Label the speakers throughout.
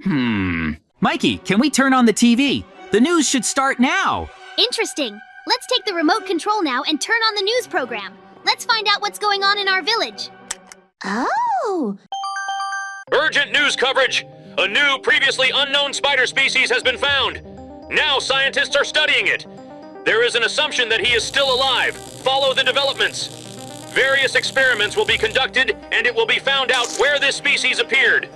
Speaker 1: Mikey, can we turn on the TV? The news should start now.
Speaker 2: Interesting. Let's take the remote control now and turn on the news program. Let's find out what's going on in our village.
Speaker 3: Oh!
Speaker 4: Urgent news coverage! A new, previously unknown spider species has been found. Now scientists are studying it. There is an assumption that he is still alive. Follow the developments. Various experiments will be conducted, and it will be found out where this species appeared.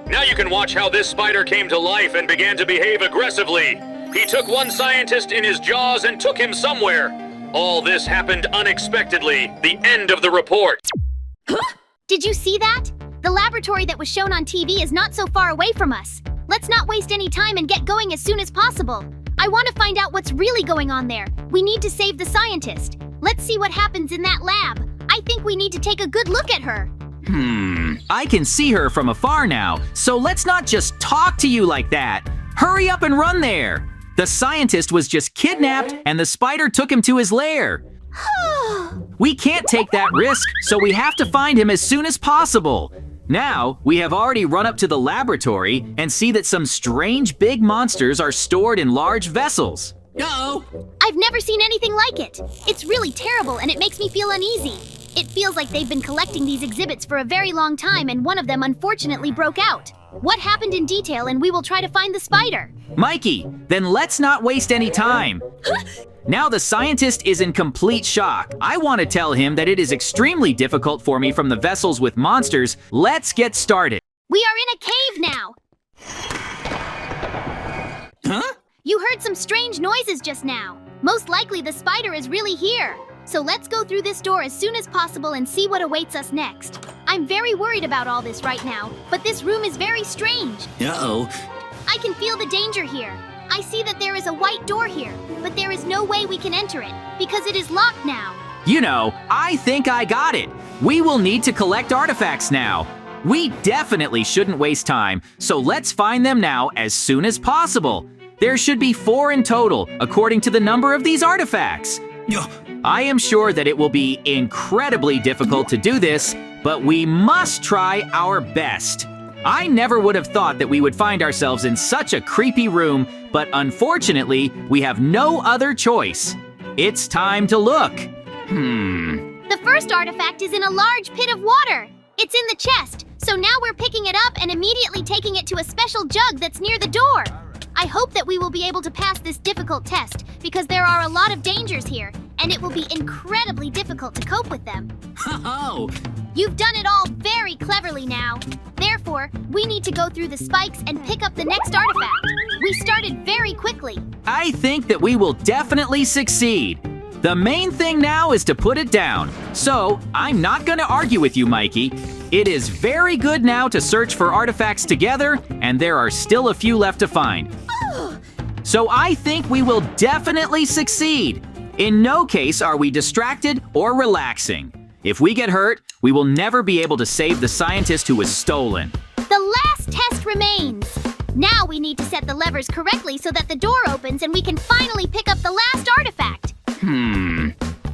Speaker 4: Now you can watch how this spider came to life and began to behave aggressively. He took one scientist in his jaws and took him somewhere. All this happened unexpectedly. The end of the report.
Speaker 2: Did you see that? The laboratory that was shown on TV is not so far away from us. Let's not waste any time and get going as soon as possible. I want to find out what's really going on there. We need to save the scientist. Let's see what happens in that lab. I think we need to take a good look at her.
Speaker 1: I can see her from afar now, so let's not just talk to you like that. Hurry up and run there. The scientist was just kidnapped and the spider took him to his lair. We can't take that risk, so we have to find him as soon as possible. Now, we have already run up to the laboratory and see that some strange big monsters are stored in large vessels.
Speaker 3: Uh-oh!
Speaker 2: I've never seen anything like it. It's really terrible and it makes me feel uneasy. It feels like they've been collecting these exhibits for a very long time and one of them unfortunately broke out. What happened in detail and we will try to find the spider.
Speaker 1: Mikey, then let's not waste any time. Now the scientist is in complete shock. I want to tell him that it is extremely difficult for me from the vessels with monsters. Let's get started.
Speaker 2: We are in a cave now.
Speaker 1: Huh?
Speaker 2: You heard some strange noises just now. Most likely the spider is really here. So let's go through this door as soon as possible and see what awaits us next. I'm very worried about all this right now, but this room is very strange.
Speaker 3: Uh-oh.
Speaker 2: I can feel the danger here. I see that there is a white door here, but there is no way we can enter it because it is locked now.
Speaker 1: You know, I think I got it. We will need to collect artifacts now. We definitely shouldn't waste time, so let's find them now as soon as possible. There should be 4 in total, according to the number of these artifacts. I am sure that it will be incredibly difficult to do this, but we must try our best. I never would have thought that we would find ourselves in such a creepy room, but unfortunately, we have no other choice. It's time to look.
Speaker 2: The first artifact is in a large pit of water. It's in the chest, so now we're picking it up and immediately taking it to a special jug that's near the door. I hope that we will be able to pass this difficult test because there are a lot of dangers here, and it will be incredibly difficult to cope with them.
Speaker 3: Oh!
Speaker 2: You've done it all very cleverly now. Therefore, we need to go through the spikes and pick up the next artifact. We started very quickly.
Speaker 1: I think that we will definitely succeed. The main thing now is to put it down. So, I'm not going to argue with you, Mikey. It is very good now to search for artifacts together, and there are still a few left to find. So I think we will definitely succeed. In no case are we distracted or relaxing. If we get hurt, we will never be able to save the scientist who was stolen.
Speaker 2: The last test remains. Now we need to set the levers correctly so that the door opens and we can finally pick up the last artifact.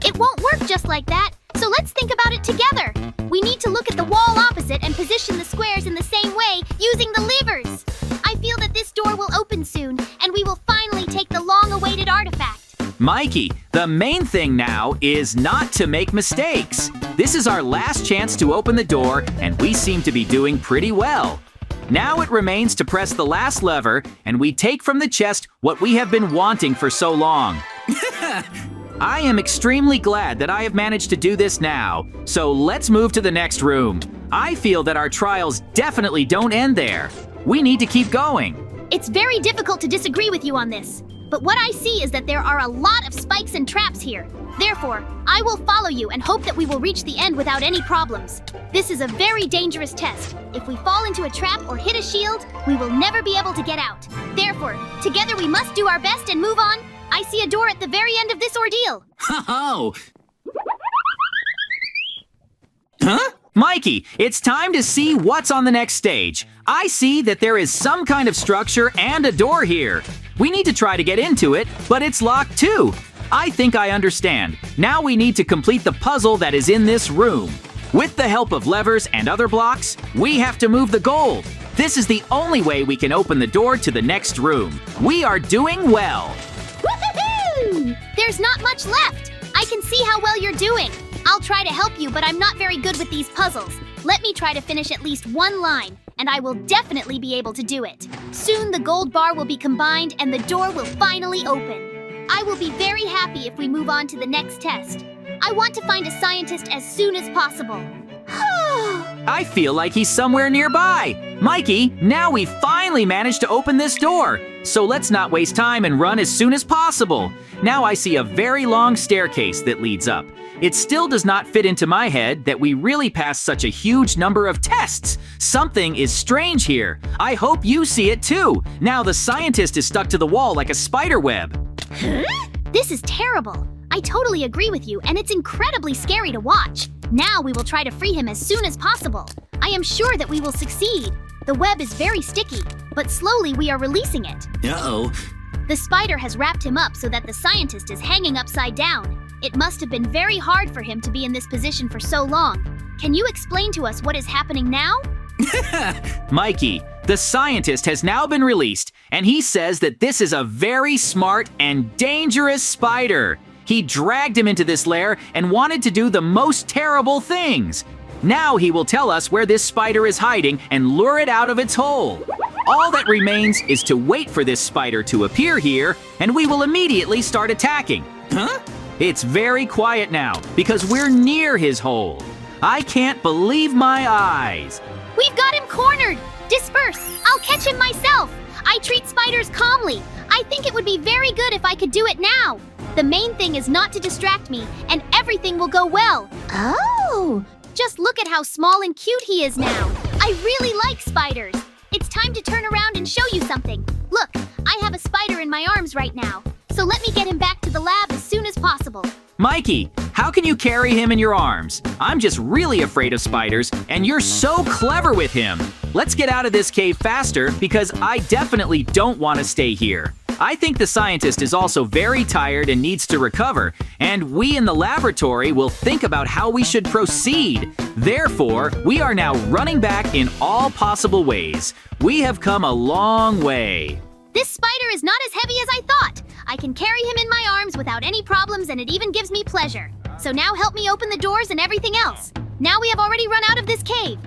Speaker 2: It won't work just like that, so let's think about it together. We need to look at the wall opposite and position the squares in the same way using the levers. I feel that this door will open soon and we will finally take the long-awaited artifact.
Speaker 1: Mikey, the main thing now is not to make mistakes. This is our last chance to open the door, and we seem to be doing pretty well. Now it remains to press the last lever, and we take from the chest what we have been wanting for so long. I am extremely glad that I have managed to do this now, so let's move to the next room. I feel that our trials definitely don't end there. We need to keep going.
Speaker 2: It's very difficult to disagree with you on this, but what I see is that there are a lot of spikes and traps here. Therefore, I will follow you and hope that we will reach the end without any problems. This is a very dangerous test. If we fall into a trap or hit a shield, we will never be able to get out. Therefore, together we must do our best and move on. I see a door at the very end of this ordeal.
Speaker 3: Oh!
Speaker 1: Huh? Mikey, it's time to see what's on the next stage. I see that there is some kind of structure and a door here. We need to try to get into it, but it's locked too. I think I understand. Now we need to complete the puzzle that is in this room. With the help of levers and other blocks, we have to move the gold. This is the only way we can open the door to the next room. We are doing well.
Speaker 2: Woohoo! There's not much left. I can see how well you're doing. I'll try to help you, but I'm not very good with these puzzles. Let me try to finish at least one line, and I will definitely be able to do it. Soon the gold bar will be combined and the door will finally open. I will be very happy if we move on to the next test. I want to find a scientist as soon as possible.
Speaker 1: I feel like he's somewhere nearby. Mikey, now we finally managed to open this door. So let's not waste time and run as soon as possible. Now I see a very long staircase that leads up. It still does not fit into my head that we really passed such a huge number of tests. Something is strange here. I hope you see it too. Now the scientist is stuck to the wall like a spider web.
Speaker 2: This is terrible. I totally agree with you, and it's incredibly scary to watch. Now we will try to free him as soon as possible. I am sure that we will succeed. The web is very sticky, but slowly we are releasing it.
Speaker 3: Uh-oh.
Speaker 2: The spider has wrapped him up so that the scientist is hanging upside down. It must have been very hard for him to be in this position for so long. Can you explain to us what is happening now?
Speaker 1: Mikey, the scientist has now been released, and he says that this is a very smart and dangerous spider. He dragged him into this lair and wanted to do the most terrible things. Now he will tell us where this spider is hiding and lure it out of its hole. All that remains is to wait for this spider to appear here, and we will immediately start attacking.
Speaker 3: Huh?
Speaker 1: It's very quiet now because we're near his hole. I can't believe my eyes.
Speaker 2: We've got him cornered! Disperse! I'll catch him myself! I treat spiders calmly. I think it would be very good if I could do it now. The main thing is not to distract me, and everything will go well.
Speaker 3: Oh!
Speaker 2: Just look at how small and cute he is now. I really like spiders. It's time to turn around and show you something. Look, I have a spider in my arms right now. So let me get him back to the lab as soon as possible.
Speaker 1: Mikey, how can you carry him in your arms? I'm just really afraid of spiders, and you're so clever with him. Let's get out of this cave faster because I definitely don't want to stay here. I think the scientist is also very tired and needs to recover, and we in the laboratory will think about how we should proceed. Therefore, we are now running back in all possible ways. We have come a long way.
Speaker 2: This spider is not as heavy as I thought. I can carry him in my arms without any problems, and it even gives me pleasure. So now help me open the doors and everything else. Now we have already run out of this cave.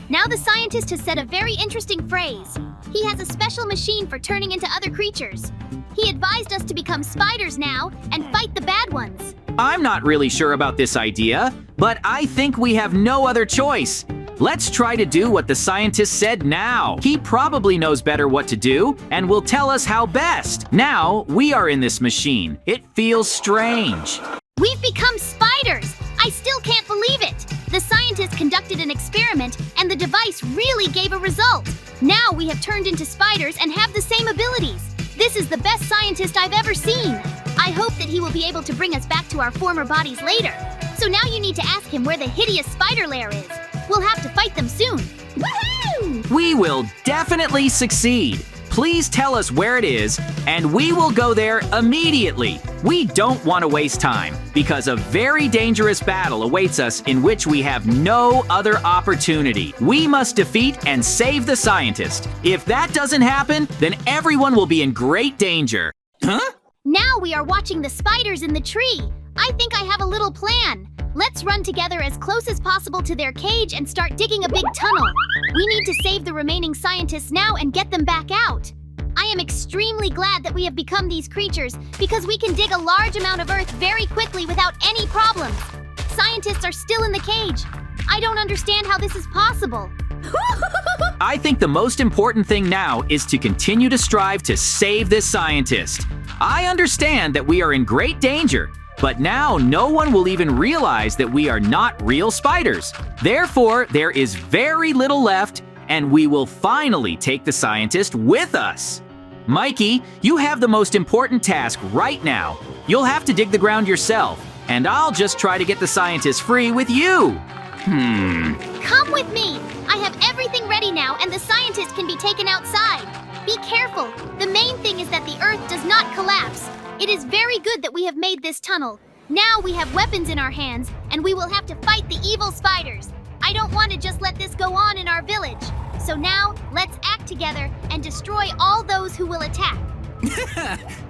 Speaker 2: Now the scientist has said a very interesting phrase. He has a special machine for turning into other creatures. He advised us to become spiders now and fight the bad ones.
Speaker 1: I'm not really sure about this idea, but I think we have no other choice. Let's try to do what the scientist said now. He probably knows better what to do and will tell us how best. Now, we are in this machine. It feels strange.
Speaker 2: We've become spiders! I still can't believe it! The scientist conducted an experiment and the device really gave a result. Now we have turned into spiders and have the same abilities. This is the best scientist I've ever seen. I hope that he will be able to bring us back to our former bodies later. So now you need to ask him where the hideous spider lair is. We'll have to fight them soon. Woohoo!
Speaker 1: We will definitely succeed. Please tell us where it is, and we will go there immediately. We don't want to waste time, because a very dangerous battle awaits us in which we have no other opportunity. We must defeat and save the scientist. If that doesn't happen, then everyone will be in great danger.
Speaker 3: Huh?
Speaker 2: Now we are watching the spiders in the tree. I think I have a little plan. Let's run together as close as possible to their cage and start digging a big tunnel. We need to save the remaining scientists now and get them back out. I am extremely glad that we have become these creatures because we can dig a large amount of earth very quickly without any problems. Scientists are still in the cage. I don't understand how this is possible.
Speaker 1: I think the most important thing now is to continue to strive to save this scientist. I understand that we are in great danger, but now no one will even realize that we are not real spiders. Therefore, there is very little left, and we will finally take the scientist with us. Mikey, you have the most important task right now. You'll have to dig the ground yourself, and I'll just try to get the scientist free with you.
Speaker 2: Come with me. I have everything ready now, and the scientist can be taken outside. Be careful. The main thing is that the earth does not collapse. It is very good that we have made this tunnel. Now we have weapons in our hands, and we will have to fight the evil spiders. I don't want to just let this go on in our village. So now, let's act together and destroy all those who will attack.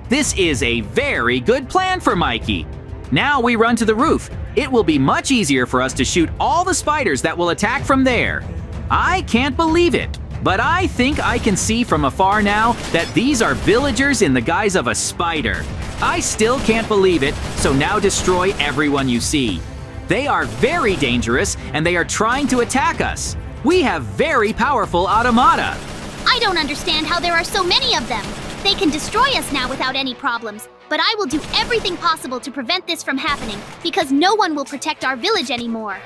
Speaker 1: This is a very good plan for Mikey. Now we run to the roof. It will be much easier for us to shoot all the spiders that will attack from there. I can't believe it, but I think I can see from afar now that these are villagers in the guise of a spider. I still can't believe it, so now destroy everyone you see. They are very dangerous and they are trying to attack us. We have very powerful automata.
Speaker 2: I don't understand how there are so many of them. They can destroy us now without any problems, but I will do everything possible to prevent this from happening because no one will protect our village anymore.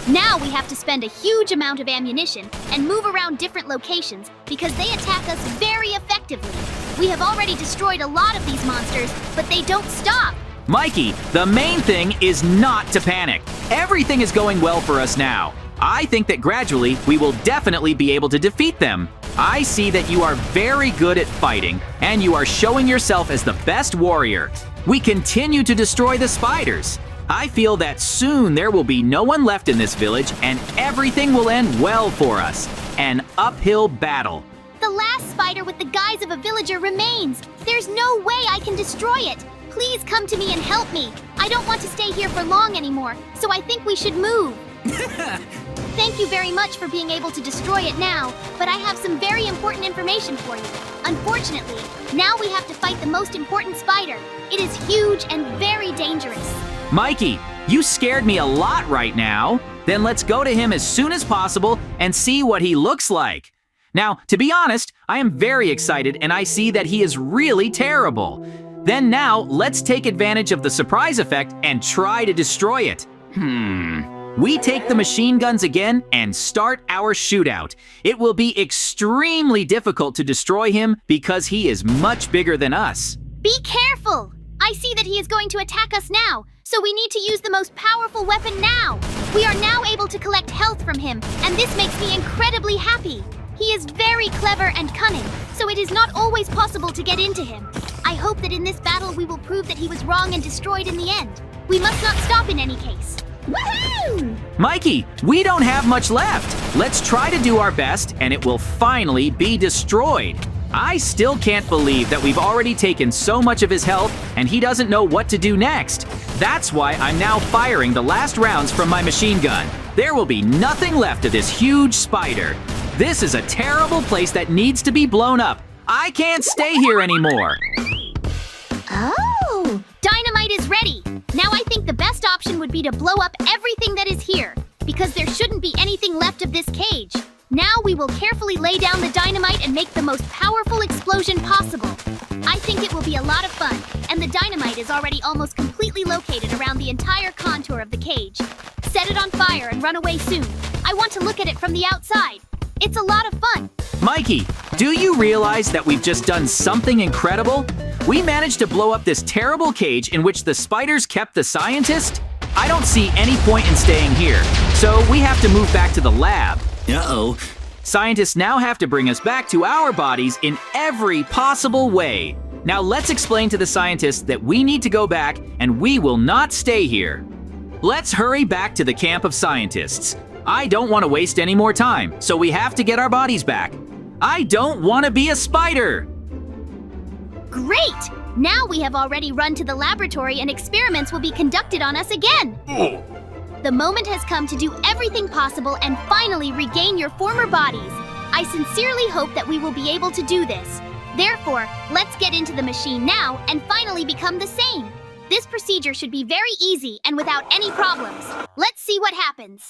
Speaker 2: Now we have to spend a huge amount of ammunition and move around different locations because they attack us very effectively. We have already destroyed a lot of these monsters, but they don't stop.
Speaker 1: Mikey, the main thing is not to panic. Everything is going well for us now. I think that gradually we will definitely be able to defeat them. I see that you are very good at fighting, and you are showing yourself as the best warrior. We continue to destroy the spiders. I feel that soon there will be no one left in this village, and everything will end well for us. An uphill battle.
Speaker 2: The last spider with the guise of a villager remains. There's no way I can destroy it. Please come to me and help me. I don't want to stay here for long anymore, so I think we should move. Thank you very much for being able to destroy it now, but I have some very important information for you. Unfortunately, now we have to fight the most important spider. It is huge and very dangerous.
Speaker 1: Mikey, you scared me a lot right now. Then let's go to him as soon as possible and see what he looks like. Now, to be honest, I am very excited and I see that he is really terrible. Then now, let's take advantage of the surprise effect and try to destroy it. We take the machine guns again and start our shootout. It will be extremely difficult to destroy him because he is much bigger than us.
Speaker 2: Be careful! I see that he is going to attack us now, so we need to use the most powerful weapon now. We are now able to collect health from him, and this makes me incredibly happy. He is very clever and cunning, so it is not always possible to get into him. I hope that in this battle we will prove that he was wrong and destroyed in the end. We must not stop in any case. Woohoo!
Speaker 1: Mikey, we don't have much left. Let's try to do our best and it will finally be destroyed. I still can't believe that we've already taken so much of his health and he doesn't know what to do next. That's why I'm now firing the last rounds from my machine gun. There will be nothing left of this huge spider. This is a terrible place that needs to be blown up. I can't stay here anymore.
Speaker 2: Oh! Dynamite is ready! Now I think the best option would be to blow up everything that is here, because there shouldn't be anything left of this cage. Now we will carefully lay down the dynamite and make the most powerful explosion possible. I think it will be a lot of fun, and the dynamite is already almost completely located around the entire contour of the cage. Set it on fire and run away soon. I want to look at it from the outside. It's a lot of fun.
Speaker 1: Mikey, do you realize that we've just done something incredible? We managed to blow up this terrible cage in which the spiders kept the scientist. I don't see any point in staying here, so we have to move back to the lab.
Speaker 3: Uh-oh.
Speaker 1: Scientists now have to bring us back to our bodies in every possible way. Now let's explain to the scientists that we need to go back and we will not stay here. Let's hurry back to the camp of scientists. I don't want to waste any more time, so we have to get our bodies back. I don't want to be a spider!
Speaker 2: Great! Now we have already run to the laboratory and experiments will be conducted on us again. The moment has come to do everything possible and finally regain your former bodies. I sincerely hope that we will be able to do this. Therefore, let's get into the machine now and finally become the same. This procedure should be very easy and without any problems. Let's see what happens.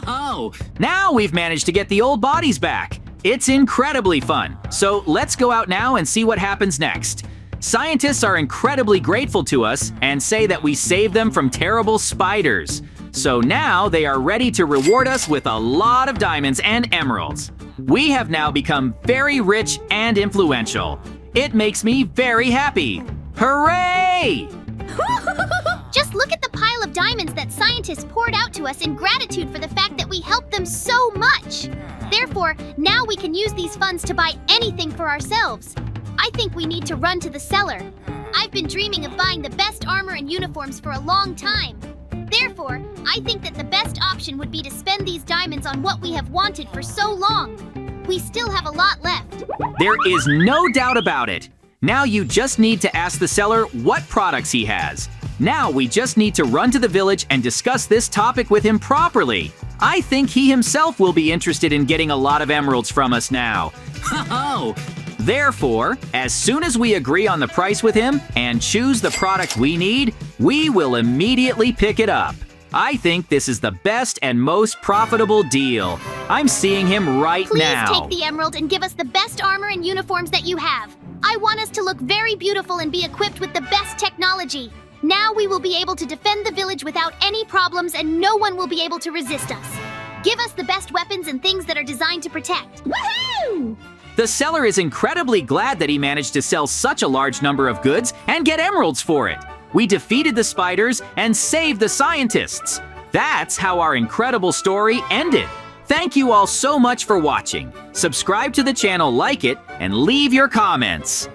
Speaker 1: Oh, now we've managed to get the old bodies back. It's incredibly fun. So let's go out now and see what happens next. Scientists are incredibly grateful to us and say that we saved them from terrible spiders. So now they are ready to reward us with a lot of diamonds and emeralds. We have now become very rich and influential. It makes me very happy. Hooray!
Speaker 2: Just look at the pile of diamonds that scientists poured out to us in gratitude for the fact that we helped them so much. Therefore, now we can use these funds to buy anything for ourselves. I think we need to run to the cellar. I've been dreaming of buying the best armor and uniforms for a long time. Therefore, I think that the best option would be to spend these diamonds on what we have wanted for so long. We still have a lot left.
Speaker 1: There is no doubt about it. Now you just need to ask the seller what products he has. Now we just need to run to the village and discuss this topic with him properly. I think he himself will be interested in getting a lot of emeralds from us now.
Speaker 3: Oh,
Speaker 1: Therefore, as soon as we agree on the price with him and choose the product we need, we will immediately pick it up. I think this is the best and most profitable deal. I'm seeing him right
Speaker 2: Please
Speaker 1: now.
Speaker 2: take the emerald and give us the best armor and uniforms that you have. I want us to look very beautiful and be equipped with the best technology. Now we will be able to defend the village without any problems and no one will be able to resist us. Give us the best weapons and things that are designed to protect. Woohoo!
Speaker 1: The seller is incredibly glad that he managed to sell such a large number of goods and get emeralds for it. We defeated the spiders and saved the scientists. That's how our incredible story ended. Thank you all so much for watching. Subscribe to the channel, like it, and leave your comments.